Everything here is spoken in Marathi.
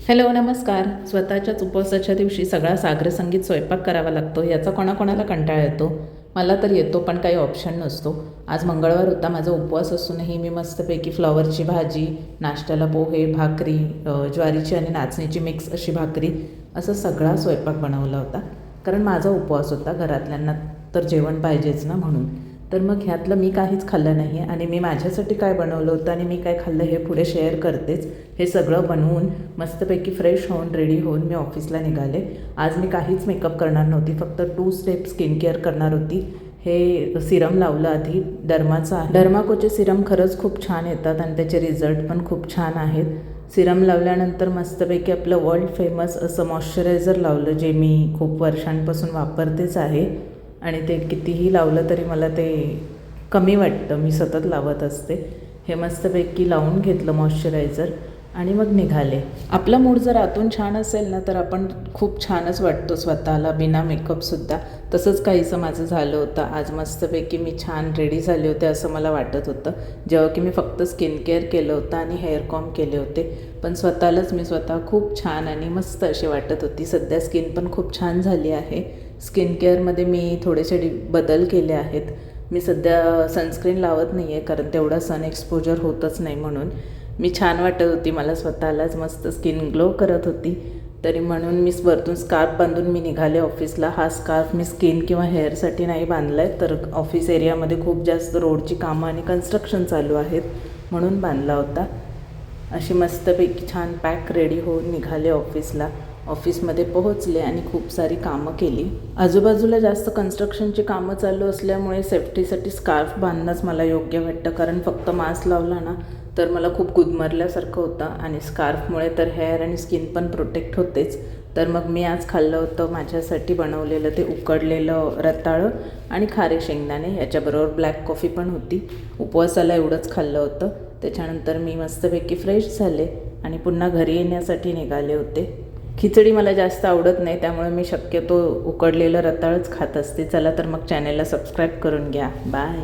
हॅलो नमस्कार. स्वतःच्याच उपवासाच्या दिवशी सगळा साग्रसंगीत स्वयंपाक करावा लागतो याचा कोणाकोणाला कंटाळा येतो. मला तर येतो, पण काही ऑप्शन नसतो. आज मंगळवार होता, माझा उपवास असूनही मी मस्तपैकी फ्लॉवरची भाजी, नाश्त्याला पोहे, भाकरी, ज्वारीची आणि नाचणीची मिक्स अशी भाकरी, असं सगळा स्वयंपाक बनवला होता. कारण माझा उपवास होता, घरातल्यांना तर जेवण पाहिजेच ना म्हणून. तर मग ह्यातलं मी काहीच खाल्लं नाही आणि मी माझ्यासाठी काय बनवलं होतं आणि मी काय खाल्लं हे पुढे शेअर करतेच. हे सगळं बनवून मस्तपैकी फ्रेश होऊन रेडी होऊन मी ऑफिसला निघाले. आज मी काहीच मेकअप करणार नव्हती, फक्त 2 स्टेप स्किन केअर करणार होती. हे सिरम लावलं आधी, डर्माकोचे सिरम खरंच खूप छान येतात आणि त्याचे रिझल्ट पण खूप छान आहेत. सिरम लावल्यानंतर मस्तपैकी आपलं वर्ल्ड फेमस असं मॉइश्चरायझर लावलं, जे मी खूप वर्षांपासून वापरतेच आहे आणि ते कितीही लावलं तरी मला ते कमी वाटतं, मी सतत लावत असते. हे मस्तपैकी लावून घेतलं मॉइश्चरायझर आणि मग निघाले. आपला मूड जर आतून छान असेल ना तर आपण खूप छानच वाटतो स्वतःला, बिना मेकअपसुद्धा. तसंच काहीसं माझं झालं होतं. आज मस्तपैकी मी छान रेडी झाले होते असं मला वाटत होतं, जेव्हा की मी फक्त स्किन केअर केलं होतं आणि हेअर कॉम केले होते. पण स्वतःलाच मी स्वतः खूप छान आणि मस्त अशी वाटत होती. सध्या स्किन पण खूप छान झाली आहे. स्किन केअरमध्ये मी थोडेसे बदल केले आहेत. मी सध्या सनस्क्रीन लावत नाही आहे, कारण तेवढा सन एक्सपोजर होतच नाही म्हणून. मी छान वाटत होती, मला स्वतःलाच मस्त स्किन ग्लो करत होती. तरी म्हणून मी वरतून स्कार्फ बांधून मी निघाले ऑफिसला. हा स्कार्फ मी स्किन किंवा हेअरसाठी नाही बांधला आहे, तर ऑफिस एरियामध्ये खूप जास्त रोडची कामं आणि कन्स्ट्रक्शन चालू आहेत म्हणून बांधला होता. अशी मस्तपैकी छान पॅक रेडी होऊन निघाले ऑफिसला. ऑफिसमध्ये पोहोचले आणि खूप सारी कामं केली. आजूबाजूला जास्त कन्स्ट्रक्शनची कामं चालू असल्यामुळे सेफ्टीसाठी स्कार्फ बांधणंच मला योग्य वाटतं, कारण फक्त मास्क लावला ना तर मला खूप गुदमरल्यासारखं होतं आणि स्कार्फमुळे तर हेअर आणि स्किन पण प्रोटेक्ट होतेच. तर मग मी आज खाल्लं होतं माझ्यासाठी बनवलेलं ते उकडलेलं रताळं आणि खारे शेंगदाणे, याच्याबरोबर ब्लॅक कॉफी पण होती. उपवासाला एवढंच खाल्लं होतं. त्याच्यानंतर मी मस्तपैकी फ्रेश झाले आणि पुन्हा घरी येण्यासाठी निघाले होते. खिचडी मला जास्त आवडत नाही, त्यामुळे मी शक्यतो उकडलेलं रताळच खात असते. चला तर मग चॅनेलला सबस्क्राईब करून घ्या. बाय.